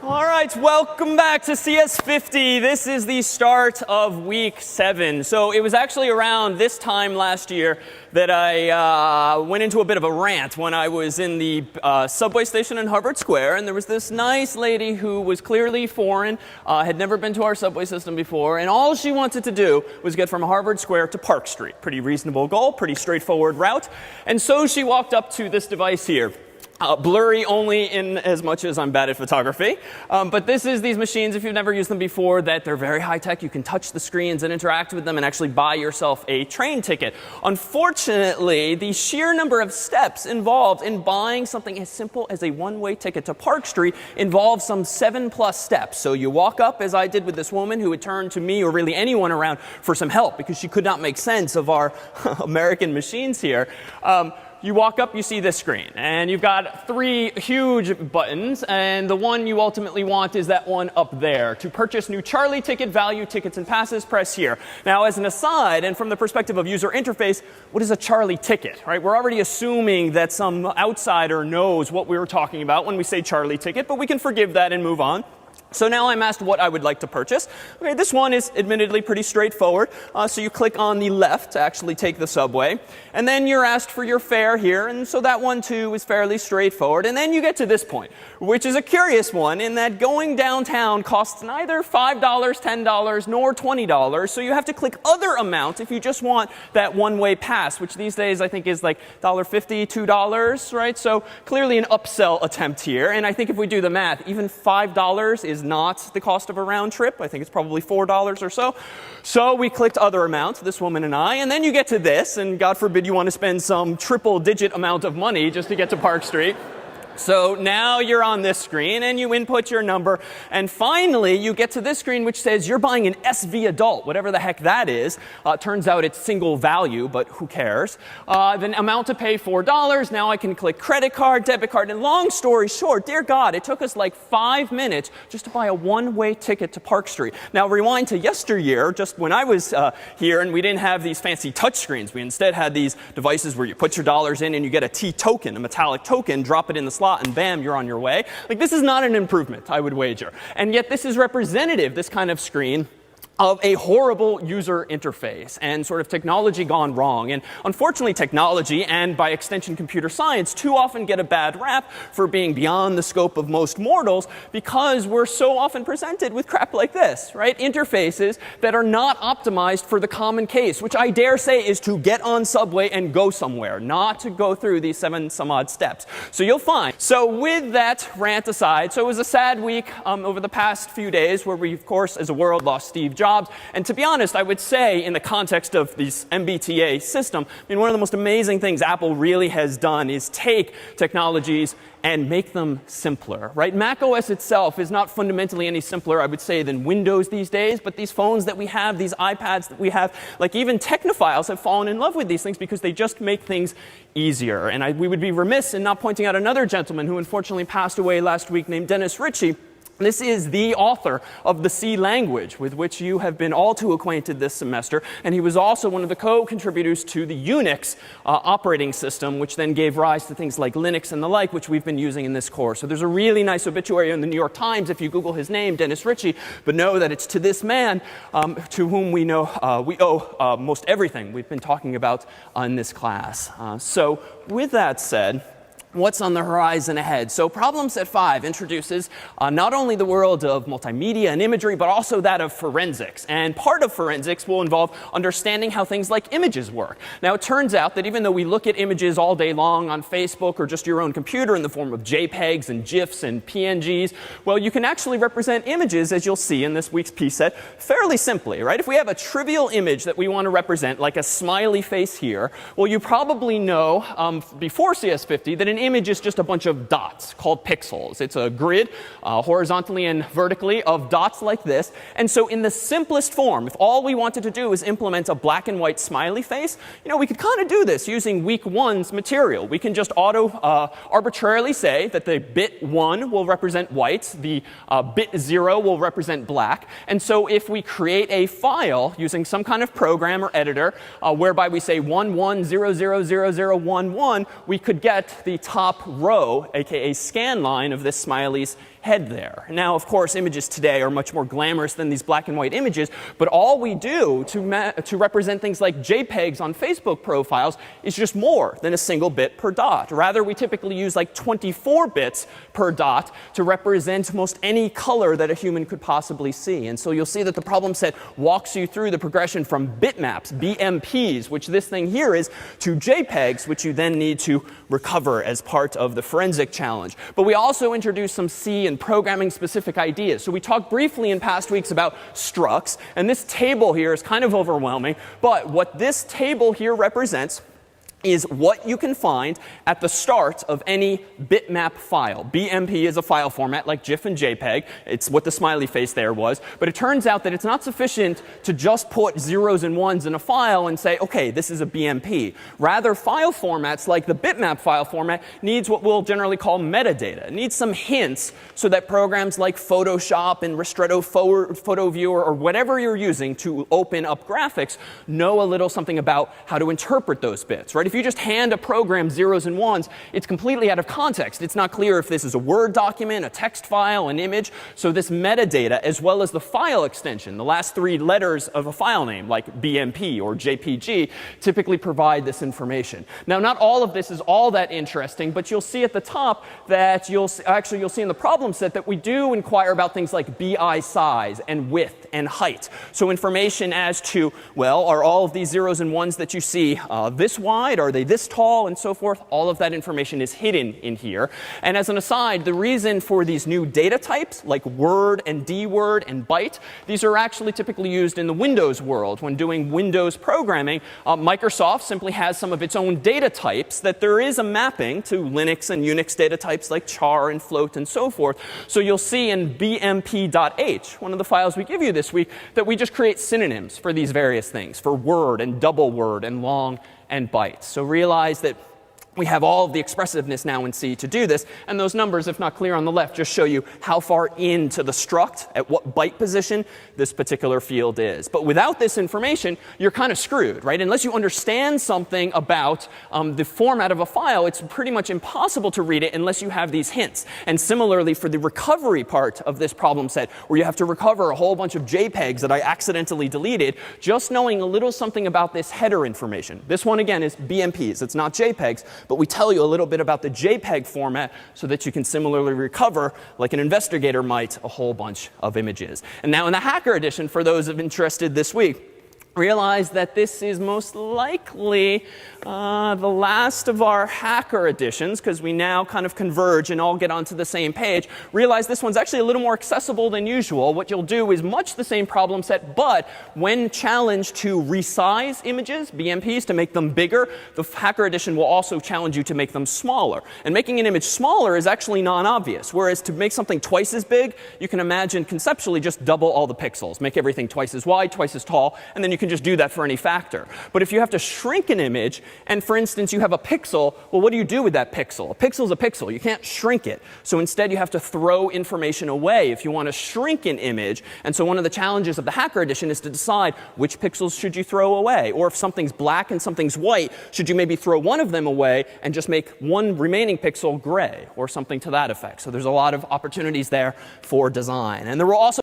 All right, welcome back to CS50. This is the start of week 7. So it was actually around this time last year that I went into a bit of a rant when I was in the subway station in Harvard Square. And there was this nice lady who was clearly foreign, had never been to our subway system before. And all she wanted to do was get from Harvard Square to Park Street. Pretty reasonable goal, pretty straightforward route. And so she walked up to this device here. Blurry only in as much as I'm bad at photography. But this is these machines, if you've never used them before, that they're very high tech. You can touch the screens and interact with them and actually buy yourself a train ticket. Unfortunately, the sheer number of steps involved in buying something as simple as a one-way ticket to Park Street involves some 7+ steps. So you walk up, as I did with this woman who had turned to me or really anyone around for some help because she could not make sense of our American machines here. You walk up, you see this screen, and you've got 3 huge buttons, and the one you ultimately want is that one up there. To purchase new Charlie ticket, value, tickets, and passes, press here. Now, as an aside, and from the perspective of user interface, what is a Charlie ticket, right? We're already assuming that some outsider knows what we were talking about when we say Charlie ticket, but we can forgive that and move on. So now I'm asked what I would like to purchase. Okay, this one is admittedly pretty straightforward. So you click on the left to actually take the subway. And then you're asked for your fare here. And so that one, too, is fairly straightforward. And then you get to this point, which is a curious one in that going downtown costs neither $5, $10, nor $20. So you have to click other amount if you just want that one-way pass, which these days I think is like $1.50, $2, right? So clearly an upsell attempt here. And I think if we do the math, even $5 is not the cost of a round trip. I think it's probably $4 or so. So we clicked other amounts, this woman and I. And then you get to this, and God forbid you want to spend some triple-digit amount of money just to get to Park Street. So now you're on this screen, and you input your number. And finally, you get to this screen, which says you're buying an SV adult, whatever the heck that is. Turns out it's single value, but who cares? The amount to pay, $4. Now I can click credit card, debit card. And long story short, dear God, it took us like 5 minutes just to buy a one-way ticket to Park Street. Now rewind to yesteryear, just when I was here, and we didn't have these fancy touch screens. We instead had these devices where you put your dollars in, and you get a T token, a metallic token, drop it in the slot, and bam, you're on your way. Like, this is not an improvement, I would wager. And yet this is representative, this kind of screen, of a horrible user interface and sort of technology gone wrong. And unfortunately, technology, and by extension computer science, too often get a bad rap for being beyond the scope of most mortals because we're so often presented with crap like this, right? Interfaces that are not optimized for the common case, which I dare say is to get on subway and go somewhere, not to go through these 7 some odd steps. So you'll find. So with that rant aside, so it was a sad week over the past few days where we, of course, as a world, lost Steve Jobs. And to be honest, I would say in the context of this MBTA system, I mean, one of the most amazing things Apple really has done is take technologies and make them simpler, right? Mac OS itself is not fundamentally any simpler, I would say, than Windows these days. But these phones that we have, these iPads that we have, like even technophiles have fallen in love with these things because they just make things easier. And we would be remiss in not pointing out another gentleman who unfortunately passed away last week named Dennis Ritchie. This is the author of the C language, with which you have been all too acquainted this semester. And he was also one of the co-contributors to the Unix operating system, which then gave rise to things like Linux and the like, which we've been using in this course. So there's a really nice obituary in the New York Times if you Google his name, Dennis Ritchie. But know that it's to this man to whom we owe most everything we've been talking about in this class. So with that said, what's on the horizon ahead? So PSET5 introduces not only the world of multimedia and imagery, but also that of forensics. And part of forensics will involve understanding how things like images work. Now, it turns out that even though we look at images all day long on Facebook or just your own computer in the form of JPEGs and GIFs and PNGs, well, you can actually represent images, as you'll see in this week's PSET, fairly simply, right? If we have a trivial image that we want to represent, like a smiley face here, well, you probably know before CS50 that an image is just a bunch of dots called pixels. It's a grid horizontally and vertically of dots like this. And so in the simplest form, if all we wanted to do is implement a black and white smiley face, you know, we could kind of do this using week 1's material. We can just arbitrarily say that the bit 1 will represent white, the bit 0 will represent black. And so if we create a file using some kind of program or editor whereby we say 11000011, we could get the top row, aka scan line, of this smiley's head there. Now, of course, images today are much more glamorous than these black and white images, but all we do to represent things like JPEGs on Facebook profiles is just more than a single bit per dot. Rather, we typically use like 24 bits per dot to represent most any color that a human could possibly see. And so you'll see that the problem set walks you through the progression from bitmaps, BMPs, which this thing here is, to JPEGs, which you then need to recover as part of the forensic challenge. But we also introduced some C and programming specific ideas. So we talked briefly in past weeks about structs, and this table here is kind of overwhelming, but what this table here represents is what you can find at the start of any bitmap file. BMP is a file format like GIF and JPEG. It's what the smiley face there was. But it turns out that it's not sufficient to just put zeros and ones in a file and say, OK, this is a BMP. Rather, file formats like the bitmap file format needs what we'll generally call metadata. It needs some hints so that programs like Photoshop and Ristretto Photo Viewer or whatever you're using to open up graphics know a little something about how to interpret those bits. Right? If you just hand a program zeros and ones, it's completely out of context. It's not clear if this is a Word document, a text file, an image. So this metadata, as well as the file extension, the last 3 letters of a file name, like BMP or JPG, typically provide this information. Now, not all of this is all that interesting, but you'll see at the top that you'll see in the problem set that we do inquire about things like BI size and width and height. So information as to, well, are all of these zeros and ones that you see this wide? Are they this tall? And so forth. All of that information is hidden in here. And as an aside, the reason for these new data types, like word and dword and byte, these are actually typically used in the Windows world. When doing Windows programming, Microsoft simply has some of its own data types that there is a mapping to Linux and Unix data types like char and float and so forth. So you'll see in bmp.h, one of the files we give you this week, that we just create synonyms for these various things, for word and double word and long and bytes. So realize that we have all of the expressiveness now in C to do this. And those numbers, if not clear on the left, just show you how far into the struct, at what byte position, this particular field is. But without this information, you're kind of screwed, right? Unless you understand something about the format of a file, it's pretty much impossible to read it unless you have these hints. And similarly, for the recovery part of this problem set, where you have to recover a whole bunch of JPEGs that I accidentally deleted, just knowing a little something about this header information. This one, again, is BMPs. It's not JPEGs. But we tell you a little bit about the JPEG format so that you can similarly recover, like an investigator might, a whole bunch of images. And now in the Hacker Edition, for those of interested this week, realize that this is most likely the last of our hacker editions, because we now kind of converge and all get onto the same page. Realize this one's actually a little more accessible than usual. What you'll do is much the same problem set, but when challenged to resize images, BMPs, to make them bigger, the hacker edition will also challenge you to make them smaller. And making an image smaller is actually non-obvious. Whereas to make something twice as big, you can imagine conceptually just double all the pixels. Make everything twice as wide, twice as tall, and then you can just do that for any factor. But if you have to shrink an image, and for instance, you have a pixel, well, what do you do with that pixel? A pixel is a pixel. You can't shrink it. So instead, you have to throw information away if you want to shrink an image. And so one of the challenges of the Hacker Edition is to decide which pixels should you throw away. Or if something's black and something's white, should you maybe throw one of them away and just make one remaining pixel gray or something to that effect? So there's a lot of opportunities there for design. And there will also